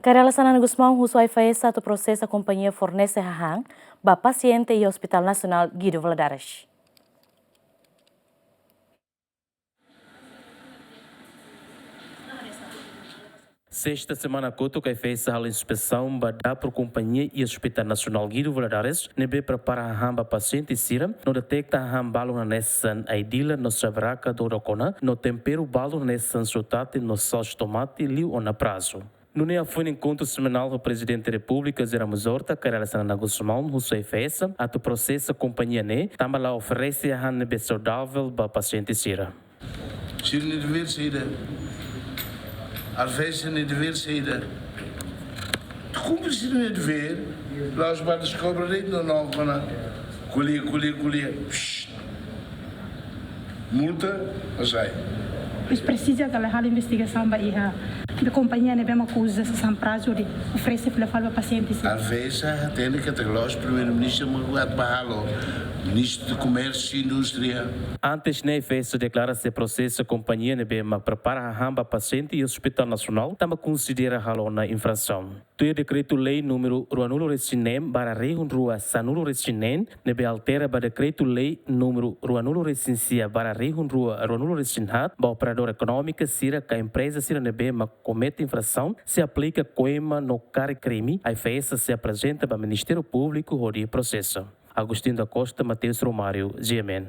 Karelasanan Gusmão Huswai fez satu proses a companhia fornece hahang ba paciente e Hospital Nacional Guido Valadares. Sexta semana Couto que fez a inspeção da por companhia e Hospital Nacional Guido Valadares nebe prepara a hamba paciente sira no detecta a balo na nessan aidila no savraca do rocona no tempero balo nessan sotate no salsa tomate liu ou na prazo. No NEA foi um encontro semanal com o Presidente da República, Zera Muzorta, Karelasanan Gusmão, Huswai fez a tu processo a companhia ne, também lá oferece a hanebe saudável para paciente sira. Sira niet weer zitten. Advies niet weer zitten. Como se não é de ver? Lá os bates cobram nem não quando colher. Multa, mas sai. Pois precisa que a investigação vai ir a companhia ne bem acusa essa prazo de oferecer para falar paciente. Advies tem que ter los primeiro-ministro Maguat Bahalo, ministro de Comércio e Indústria. Antes ne fez declara-se processo a companhia ne bem prepara a hamba paciente e o Hospital Nacional também considera halo na infração. Tu decreto-lei número Ruanulo Resinem para Rehun Rua Sanulo Resinem ne bem altera para decreto-lei número Ruanulo Recensia para Rehun Rua Ruanulo Recinhat para operador econômica sira que a empresa sira ne bem comete infração se aplica coima no cara crime a festa se apresenta para o Ministério Público ou de processo. Agostinho da Costa, Mateus Romário, GMN.